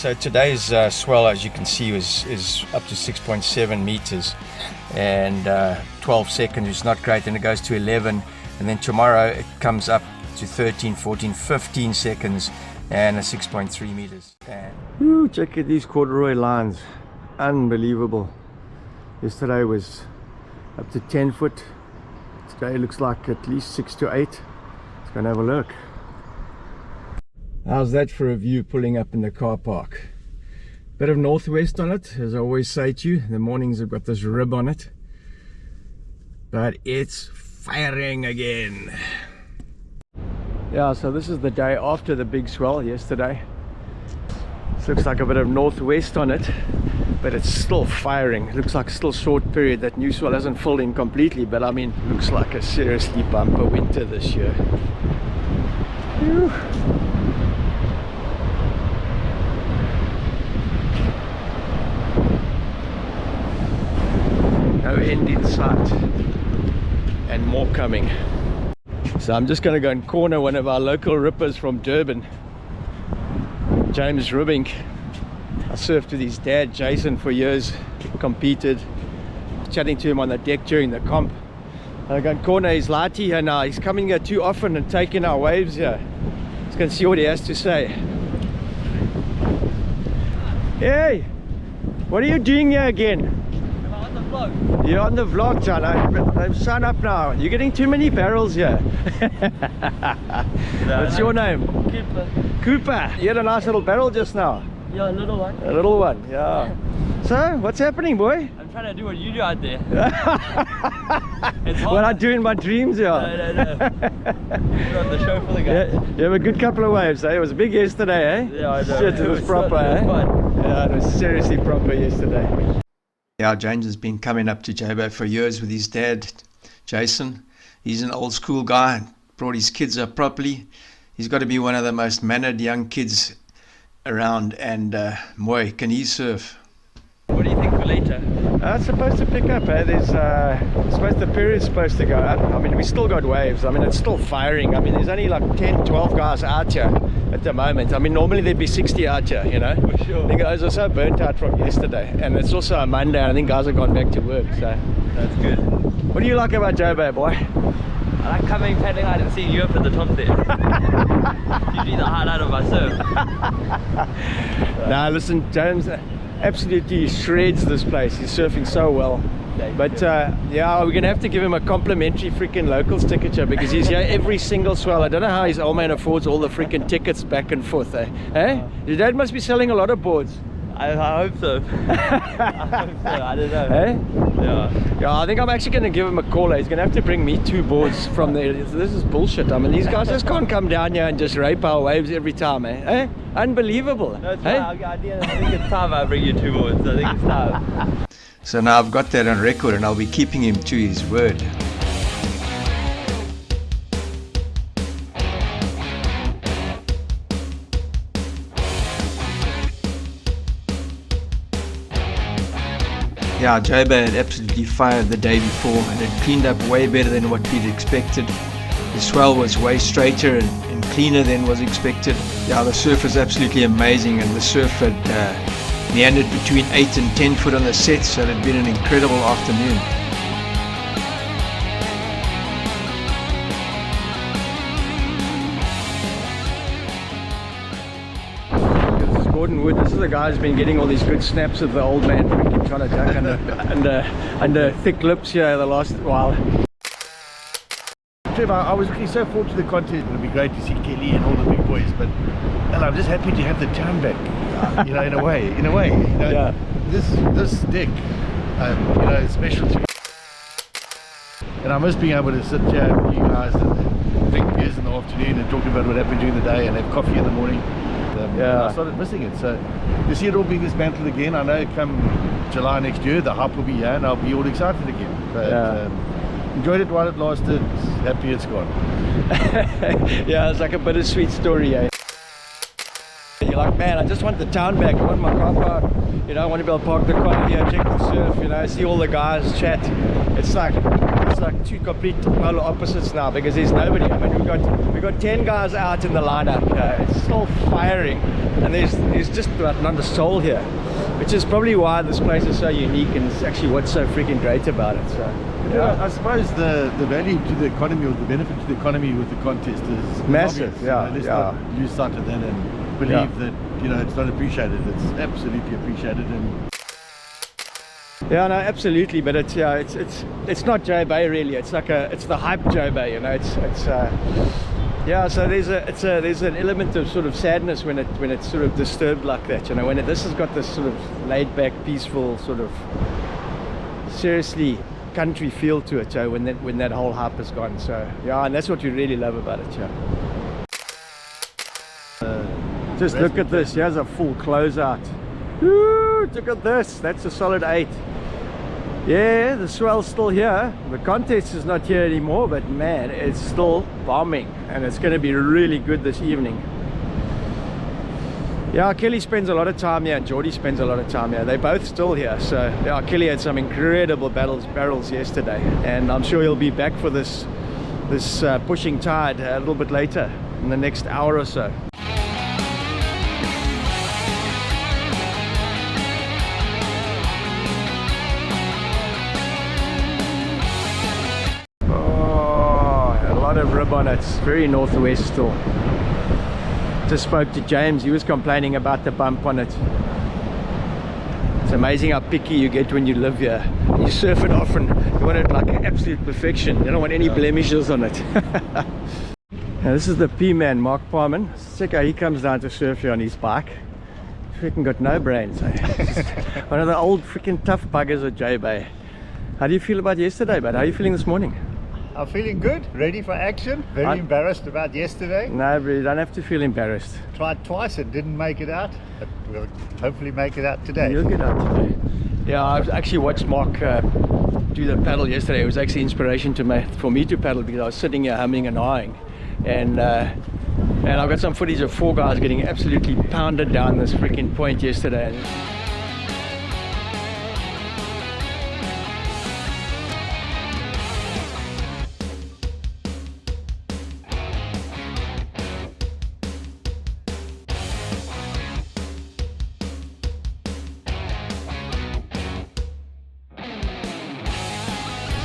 So today's swell, as you can see, is up to 6.7 meters and 12 seconds, which is not great. Then it goes to 11, and then tomorrow it comes up to 13, 14, 15 seconds and a 6.3 meters. And check out these corduroy lines, unbelievable. Yesterday was up to 10 foot. Today looks like at least 6 to 8. Let's go and have a look. How's that for a view pulling up in the car park? Bit of northwest on it, as I always say to you. The mornings have got this rib on it, but it's firing again. Yeah, so this is the day after the big swell yesterday. This looks like a bit of northwest on it, but it's still firing. It looks like still short period. That new swell hasn't filled in completely, but I mean, looks like a seriously bumper winter this year. Whew. No end in sight, and more coming. So I'm just going to go and corner one of our local rippers from Durban, James Rubink. I surfed with his dad Jason for years, competed, chatting to him on the deck during the comp. I'm going to corner his lighty here now. He's coming here too often and taking our waves here. Let's go and see what he has to say. Hey, what are you doing here again? You're on the vlog, John. Sign up now. You're getting too many barrels here. What's your name? Cooper. Cooper. You had a nice little barrel just now. Yeah, a little one. A little one, yeah. So, what's happening, boy? I'm trying to do what you do out there. It's hard. What I do in my dreams, yeah. No. We're on the show for the guys. Yeah, you have a good couple of waves, eh? It was big yesterday, eh? Yeah, I know. Shit, it was proper, eh? Yeah, it was seriously proper yesterday. Yeah, James has been coming up to Jabo for years with his dad, Jason. He's an old school guy, brought his kids up properly. He's got to be one of the most mannered young kids around, and boy, can he surf. What do you think for later? It's supposed to pick up, eh? The period's supposed to go up. I mean, we still got waves. I mean, it's still firing. I mean, there's only like 10, 12 guys out here at the moment. I mean, normally there'd be 60 out here, you know. For sure. The guys are so burnt out from yesterday, and it's also a Monday, and I think guys have gone back to work, so. That's good. What do you like about Joburg, boy? I like coming, paddling out and seeing you up at the top there. It's usually the highlight of my surf. Now listen, James absolutely shreds this place. He's surfing so well. But yeah, we're gonna have to give him a complimentary freaking locals ticket because he's here every single swell. I don't know how his old man affords all the freaking tickets back and forth, eh? Your dad must be selling a lot of boards. I hope so. I hope so. I don't know. Eh? Yeah, I think I'm actually going to give him a call. He's going to have to bring me 2 boards from there. This is bullshit. I mean, these guys just can't come down here and just rape our waves every time, eh? Unbelievable. No, it's fine. I think it's time I bring you 2 boards. I think it's time. So now I've got that on record, and I'll be keeping him to his word. Yeah, Joburg had absolutely fired the day before and it cleaned up way better than what we'd expected. The swell was way straighter and cleaner than was expected. Yeah, the surf was absolutely amazing, and the surf had meandered between 8 and 10 foot on the set, so it had been an incredible afternoon. Gordon Wood, this is the guy who's been getting all these good snaps of the old man freaking trying to duck under thick lips here the last while. Trevor, I was looking so forward to the content. It would be great to see Kelly and all the big boys, and I'm just happy to have the town back. You know, in a way, you know, yeah. This deck, you know, it's special to me. And I miss being able to sit here with you guys and drink beers in the afternoon and talk about what happened during the day and have coffee in the morning. I started missing it, so to see it all being dismantled again, I know come July next year the hype will be here and I'll be all excited again. But, enjoyed it while it lasted, happy it's gone. Yeah, it's like a bittersweet story, eh? You're like, man, I just want the town back. I want my car park. You know, I want to be able to park the car here, check the surf, you know, see all the guys chat. It's like two complete polar opposites now because there's nobody. I mean, we've got 10 guys out in the lineup. It's still firing, and there's just about not a soul here, which is probably why this place is so unique, and it's actually what's so freaking great about it. So yeah, I suppose the value to the economy, or the benefit to the economy with the contest is massive. obvious. Yeah, Let's not lose sight of that and believe that, you know, it's not appreciated. It's absolutely appreciated. And yeah, no, absolutely. But it's it's not Joe Bay really. It's like it's the hype Joe Bay. You know, it's yeah. So there's an element of sort of sadness when it's sort of disturbed like that. You know, when this has got this sort of laid back, peaceful sort of seriously country feel to it. So when that whole hype is gone. So yeah, and that's what we really love about it. Yeah. Just look at this. Here's a full closeout. Woo, look at this. That's a solid 8. Yeah, the swell's still here. The contest is not here anymore, but man, it's still bombing, and it's going to be really good this evening. Yeah, Kelly spends a lot of time here, and Geordie spends a lot of time here. They're both still here. So yeah, Kelly had some incredible barrels yesterday, and I'm sure he'll be back for this pushing tide a little bit later in the next hour or so. Of rib on it. It's very northwest still. Just spoke to James. He was complaining about the bump on it. It's amazing how picky you get when you live here. You surf it often. You want it like absolute perfection. You don't want any blemishes on it. Now this is the P-man, Mark Parman. Check how he comes down to surf here on his bike. Freaking got no brains. One of the old freaking tough buggers at J Bay. How do you feel about yesterday, bud? How are you feeling this morning? I'm feeling good, ready for action. Very embarrassed about yesterday. No, but you don't have to feel embarrassed. Tried twice and didn't make it out, but we'll hopefully make it out today. You'll get out today. Yeah, I've actually watched Mark do the paddle yesterday. It was actually inspiration for me to paddle, because I was sitting here humming and hawing, and I've got some footage of 4 guys getting absolutely pounded down this freaking point yesterday.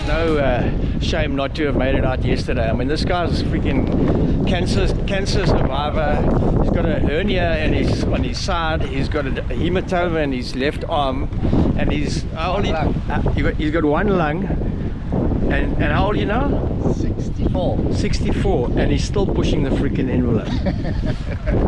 No shame not to have made it out yesterday. I mean, this guy's a freaking cancer survivor. He's got a hernia on his side. He's got a hematoma in his left arm, and he's got 1 lung. And how old are you now? 64, and he's still pushing the freaking envelope.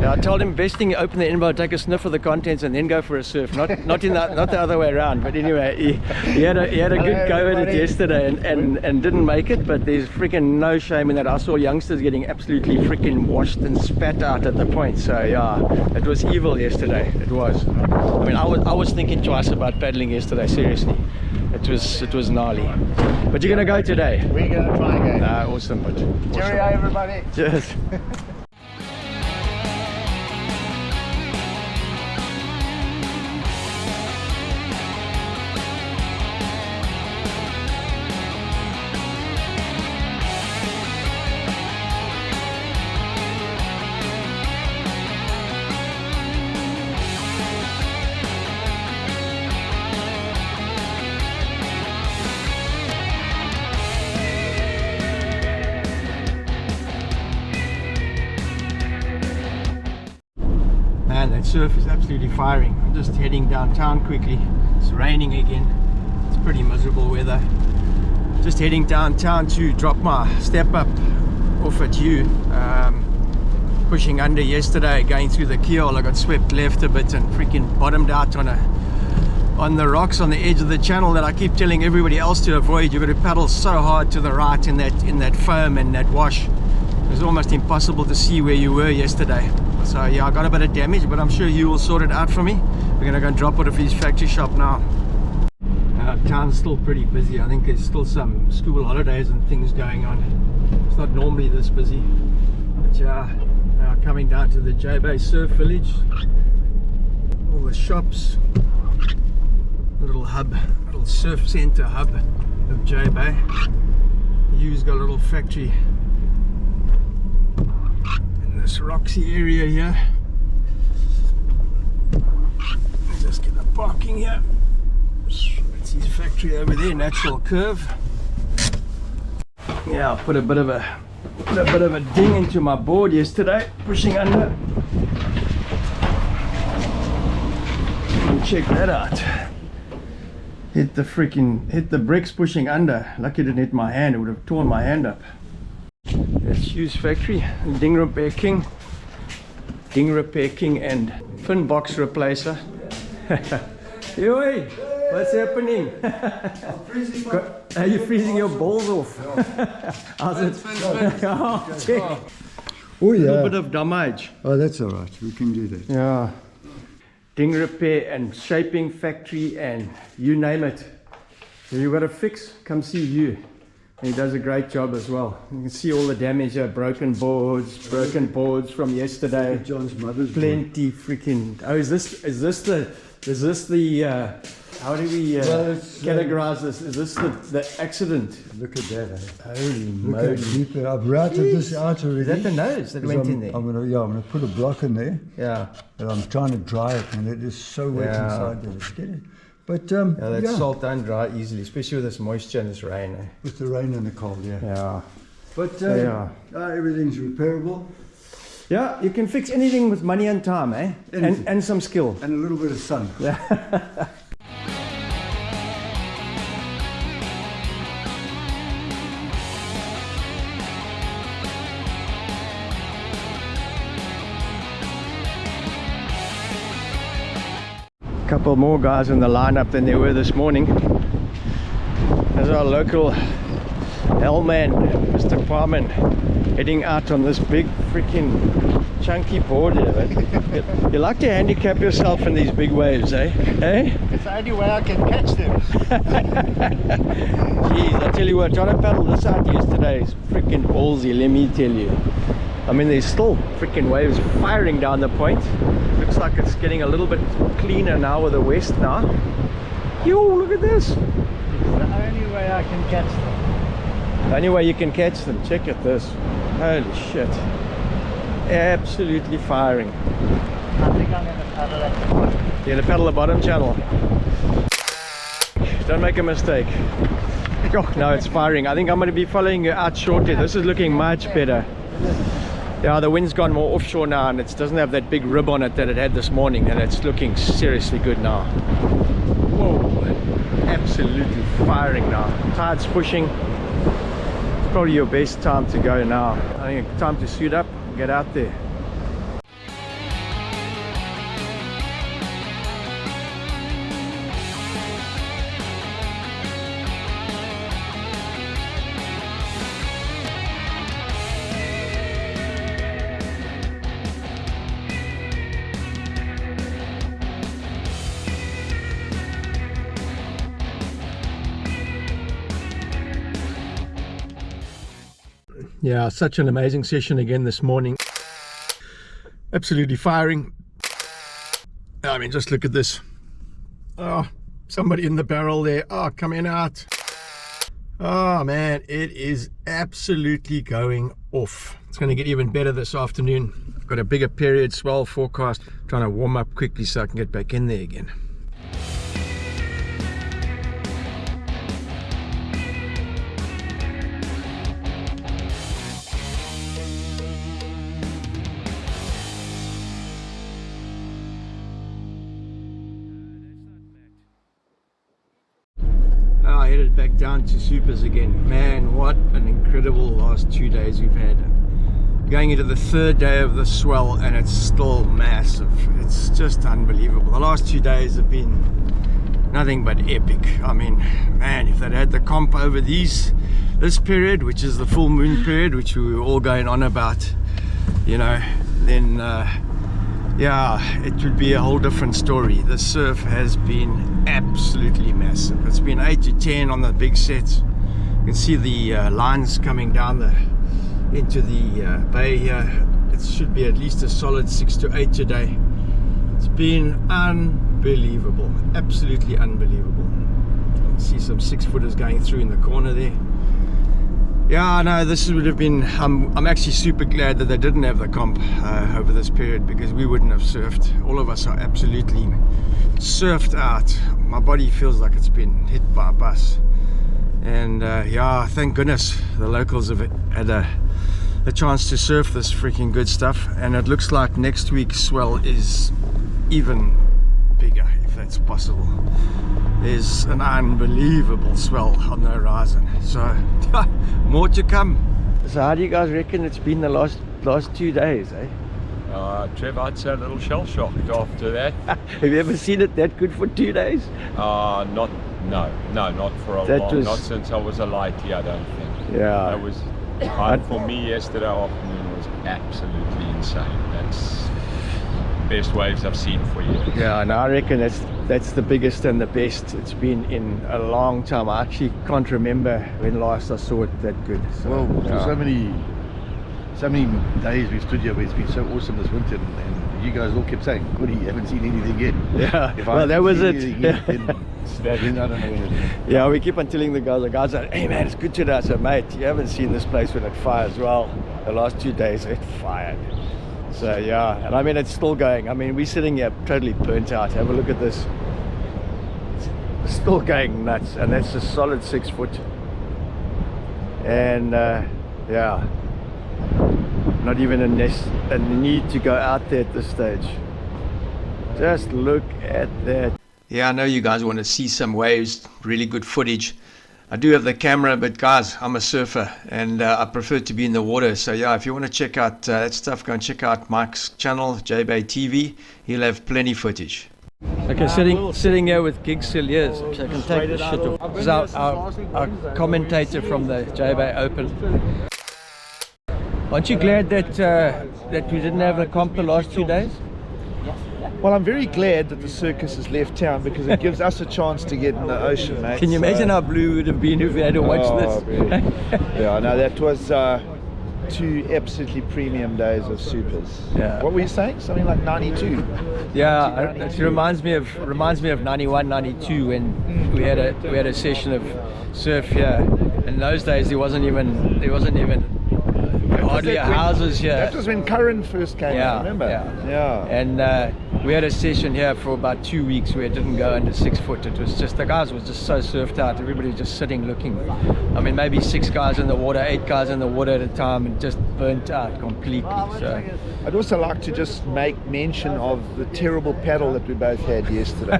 Yeah, I told him best thing, open the envelope, take a sniff of the contents, and then go for a surf. Not the other way around. But anyway, he had a good go at it yesterday, and didn't make it. But there's freaking no shame in that. I saw youngsters getting absolutely freaking washed and spat out at the point. So yeah, it was evil yesterday. It was. I mean, I was thinking twice about paddling yesterday. Seriously. It was gnarly. But you're gonna go today? We're gonna try again. Awesome. But Cheerio, everybody. Cheers. Man, that surf is absolutely firing. I'm just heading downtown quickly. It's raining again. It's pretty miserable weather. Just heading downtown to drop my step up off at you. Pushing under yesterday, going through the keel. I got swept left a bit and freaking bottomed out on the rocks on the edge of the channel that I keep telling everybody else to avoid. You've got to paddle so hard to the right in that foam and that wash. It was almost impossible to see where you were yesterday. So yeah, I got a bit of damage, but I'm sure you will sort it out for me. We're gonna go and drop it off his factory shop now. Town's still pretty busy. I think there's still some school holidays and things going on. It's not normally this busy, but yeah, Now coming down to the J-Bay Surf Village, all the shops, little hub, little surf center hub of J-Bay. You's got a little factory in this Roxy area here. Let's just get the parking here. That's his factory over there, Natural Curve. Yeah, I put a bit of a ding into my board yesterday, pushing under. And check that out. Hit the bricks pushing under. Lucky it didn't hit my hand, it would have torn my hand up. That's Hugh's factory, ding repair king and fin box replacer. Yoy, what's happening? Are you freezing your balls off? How's it? Oh, check. Oh A little yeah. bit of damage. Oh, that's all right. We can do that. Yeah. Ding repair and shaping factory and you name it. If you've got a fix, come see you. And he does a great job as well. You can see all the damage here, broken boards from yesterday. John's mother's Plenty freaking. Oh, is this the how do we categorize this? Is this the accident? Look at that. Eh? Holy Look at moly. deeper. I've routed this out already. Is that the nose that went in there? I'm gonna put a block in there. Yeah. And I'm trying to dry it, and it is so wet Yeah. inside there. It's getting. But Yeah, that salt don't dry easily, especially with this moisture and this rain. Eh? with the rain and the cold, yeah. Yeah. But Yeah. everything's repairable, Yeah, you can fix anything with money and time, eh? Anything. And some skill. and a little bit of sun. Couple more guys in the lineup than there were this morning. There's our local hellman, Mr. Parman, heading out on this big freaking chunky board here. But you like to handicap yourself in these big waves, eh? Eh? It's the only way I can catch them. Jeez, I tell you what, trying to paddle this out yesterday is freaking ballsy, let me tell you. I mean, there's still freaking waves firing down the point. Looks like it's getting a little bit cleaner now with the west now. Yo, look at this. It's the only way I can catch them. The only way you can catch them, check at this. Holy shit. Absolutely firing. I think I'm going to paddle at the bottom. You're gonna paddle the bottom channel. Don't make a mistake. Oh, no, it's firing. I think I'm going to be following you out shortly. This is looking much better. Yeah, the wind's gone more offshore now and it doesn't have that big rib on it that it had this morning, and it's looking seriously good now. Whoa, absolutely firing now. Tide's pushing. It's probably your best time to go now. I think it's time to suit up and get out there. Yeah, such an amazing session again this morning. Absolutely firing. I mean, just look at this. Oh, somebody in the barrel there. Oh, coming out. Oh man, it is absolutely going off. It's going to get even better this afternoon. I've got a bigger period swell forecast. Trying to warm up quickly so I can get back in there again. I headed back down to supers again. Man, what an incredible last 2 days we've had. Going into the third day of the swell and it's still massive. It's just unbelievable. The last 2 days have been nothing but epic. I mean, man, if they'd had the comp over this period, which is the full moon period, which we were all going on about, you know, then yeah, it would be a whole different story. The surf has been absolutely massive. It's been 8 to 10 on the big sets. You can see the lines coming down into the bay here. it should be at least a solid 6 to 8 today. It's been unbelievable, absolutely unbelievable. You can see some 6-footers going through in the corner there. Yeah, no, this would have been, I'm actually super glad that they didn't have the comp over this period, because we wouldn't have surfed. All of us are absolutely surfed out. My body feels like it's been hit by a bus. And yeah, thank goodness the locals have had a chance to surf this freaking good stuff. And it looks like next week's swell is even bigger, if that's possible. There's an unbelievable swell on the horizon, so more to come. So how do you guys reckon it's been the last 2 days, eh? Trevor, I'd say a little shell shocked after that. Have you ever seen it that good for 2 days? Not for a long, not since I was a lighty, I don't think. Yeah. That was, for me yesterday afternoon was absolutely insane. That's best waves I've seen for years. Yeah, and I reckon that's the biggest and the best it's been in a long time. I actually can't remember when last I saw it that good. So, Well, yeah. so many days we stood here where it's been so awesome this winter, and you guys all kept saying, "Good, you haven't seen anything yet." Yeah, If well, that was it. Then I don't know when it is. Yeah, we keep on telling the guys are, hey man, it's good today. I said, mate, you haven't seen this place when it fires. Well, the last 2 days it fired. So yeah, and I mean it's still going. I mean we're sitting here totally burnt out. Have a look at this. It's still going nuts, and that's a solid 6 foot. And yeah, not even a need to go out there at this stage. Just look at that. Yeah, I know you guys want to see some waves, really good footage. I do have the camera, but guys, I'm a surfer and I prefer to be in the water. So yeah, if you want to check out that stuff, go and check out Mike's channel, JBay TV. He'll have plenty footage. Okay, sitting here with Gig Cilliers, so I can take the shit off. This is our commentator from the JBay Open. Aren't you glad that that we didn't have a comp the last 2 days? Well, I'm very glad that the circus has left town, because it gives us a chance to get in the ocean, mate. Can you imagine how blue it would have been if we had to watch this? Really. Yeah, no, that was 2 absolutely premium days of supers. Yeah. What were you saying? Something like 92? Yeah, it reminds me of 91, 92 when we had a session of surf here. In those days there wasn't even hardly houses here. That was when Curran first came, Yeah, remember? yeah. And we had a session here for about 2 weeks where it didn't go under 6 foot. It was just, the guys was just so surfed out. Everybody was just sitting looking. I mean, maybe 6 guys in the water, 8 guys in the water at a time, and just burnt out completely. So I'd also like to just make mention of the terrible paddle that we both had yesterday.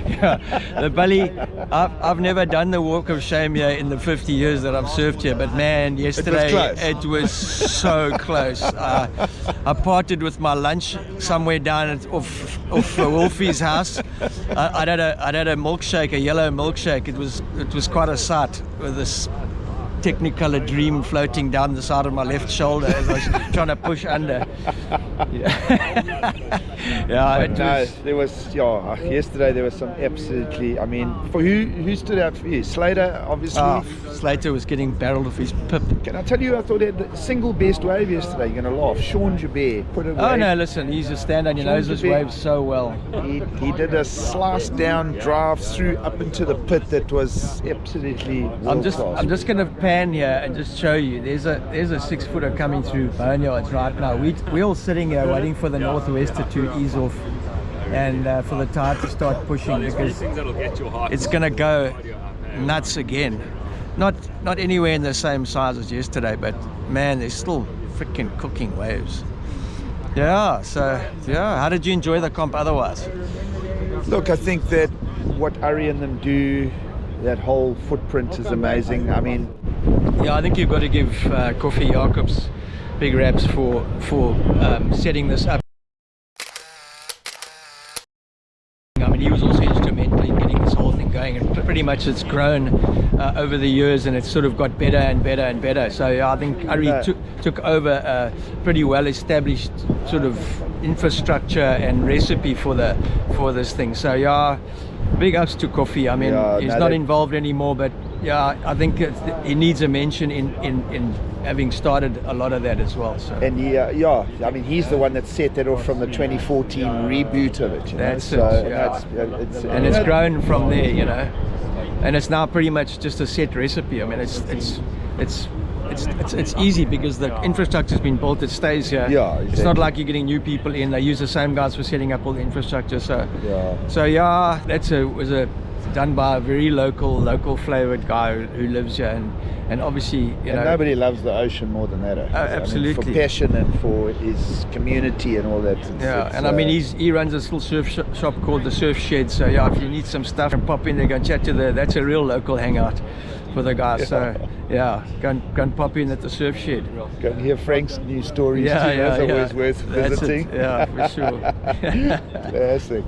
yeah, the bully. I've never done the walk of shame here in the 50 years that I've surfed here, but man, yesterday it was so close. I parted with my lunch somewhere down off Wolfie's house. I'd had a milkshake, a yellow milkshake. It was quite a sight with this Technicolor dream floating down the side of my left shoulder as I was trying to push under. Yesterday there was some absolutely, I mean, for who stood out for you? Slater, obviously. Slater was getting barreled off his pip. Can I tell you, I thought he had the single best wave yesterday. You're going to laugh. Sean Jabert put a wave. Oh no, listen, he's a stand-on. He knows his waves so well. He did a slice down drive through up into the pit that was absolutely world class. I'm just going to pan here and just show you. There's a 6 footer coming through Boneyards right now. We're all sitting here waiting for the northwester to ease off and for the tide to start pushing, because it's going to go nuts again. Not anywhere in the same size as yesterday, but man, there's still freaking cooking waves. Yeah, so yeah, how did you enjoy the comp otherwise? Look, I think that what Ari and them do, that whole footprint is amazing. I mean, yeah, I think you've got to give Kofi Jacobs big raps for setting this up. I mean, he was also instrumental in getting this whole thing going, and pretty much it's grown over the years, and it's sort of got better and better and better. So yeah, I think Ari took over a pretty well established sort of infrastructure and recipe for this thing. So yeah, big ups to Kofi. I mean, he's not involved anymore, but yeah, I think he needs a mention in having started a lot of that as well. So. And I mean, he's the one that set that off from the 2014 reboot of it. You know? That's it, yeah. And it's grown from there, you know. And it's now pretty much just a set recipe. I mean, it's easy because the infrastructure's been built. It stays here. Yeah, exactly. It's not like you're getting new people in. They use the same guys for setting up all the infrastructure. So that's was done by a very local flavored guy who lives here, and obviously nobody loves the ocean more than that. Absolutely. I mean, for passion and for his community and all that. I mean he runs a little surf shop called the Surf Shed. So if you need some stuff, and pop in there, go and chat to that's a real local hangout for the guys. So go and pop in at the Surf Shed. Go and hear Frank's new stories too. That's always worth visiting. Yeah, for sure. Classic.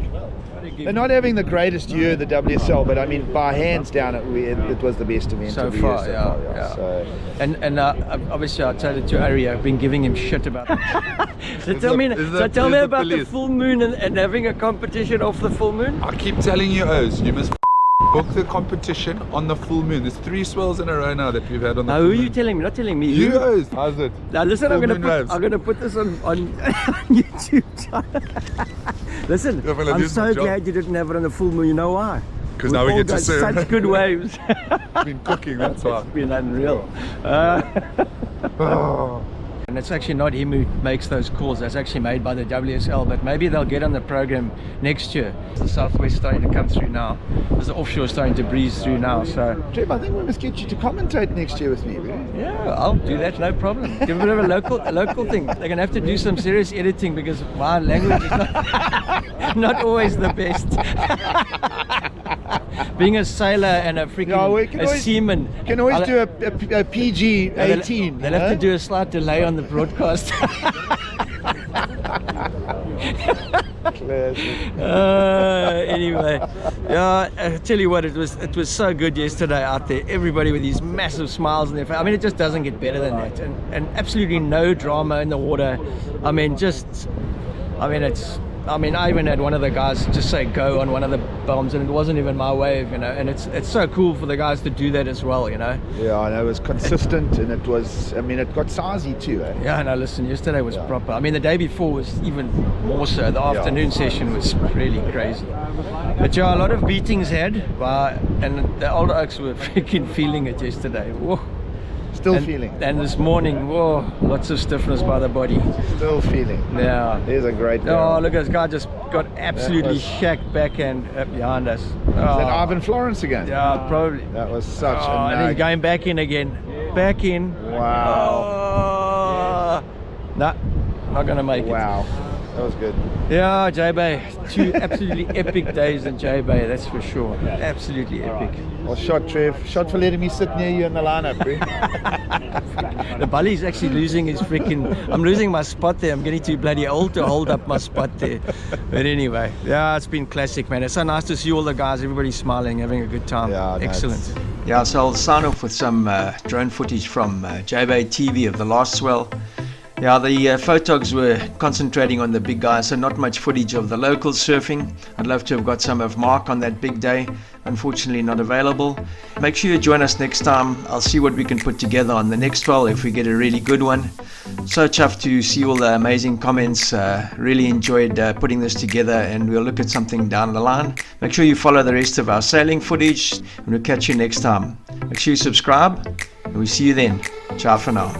They're not having the greatest year, the WSL, but I mean, by hands down, it was the best event so of the far. year Yeah. So. And obviously, I told it to Ari. I've been giving him shit about that. So tell me about the full moon and having a competition off the full moon. I keep telling you, Oz, you must book the competition on the full moon. There's 3 swells in a row now that we've had on the full moon. Who are you telling me? Not telling me. You, Oz. How's it? Now listen, I'm Full gonna put this on YouTube channel. Listen, I'm so glad you didn't have it on the full moon. You know why? Because now we get to surf. Such good waves. Been cooking, that's why. It's been unreal. And it's actually not him who makes those calls. That's actually made by the WSL. But maybe they'll get on the program next year. The southwest starting to come through now. There's the offshore starting to breeze through now. So, Trev, I think we must get you to commentate next year with me, really. yeah, I'll do that. No problem. Give a bit of a local thing. They're gonna have to do some serious editing because my language is not always the best. Being a sailor and a freaking seaman. Can always do a PG-18. They'll have to do a slight delay on the broadcast. Anyway, I tell you what, it was so good yesterday out there. Everybody with these massive smiles on their face. I mean, it just doesn't get better than that. And absolutely no drama in the water. I even had one of the guys just say go on one of the bombs, and it wasn't even my wave, and it's so cool for the guys to do that as well, Yeah, I know, it was consistent, and it got sizey too, eh? Yeah, no, listen, yesterday was proper. I mean, the day before was even more so. The afternoon session was really crazy. But a lot of beatings had, and the older oaks were freaking feeling it yesterday. Whoa. Still feeling. And this morning, whoa, lots of stiffness by the body. Still feeling. Yeah. There's a great barrel. Oh, look, this guy just got absolutely shacked backhand up behind us. Is that Ivan Florence again? Yeah, probably. That was such a and he's going back in again. Back in. Wow. Nah, not going to make it. Wow. That was good. Yeah, J-Bay. 2 absolutely epic days in J-Bay, that's for sure. Absolutely epic. Well, shot, Trev. Shot for letting me sit near you in the lineup, bro. The bully's actually losing his freaking... I'm losing my spot there. I'm getting too bloody old to hold up my spot there. But anyway, yeah, it's been classic, man. It's so nice to see all the guys, everybody smiling, having a good time. Yeah, excellent. Yeah, so I'll sign off with some drone footage from J-Bay TV of the last swell. Yeah, the photogs were concentrating on the big guys, so not much footage of the local surfing. I'd love to have got some of Mark on that big day. Unfortunately not available. Make sure you join us next time. I'll see what we can put together on the next swell if we get a really good one. So chuffed to see all the amazing comments. Really enjoyed putting this together, and we'll look at something down the line. Make sure you follow the rest of our sailing footage, and we'll catch you next time. Make sure you subscribe, and we'll see you then. Ciao for now.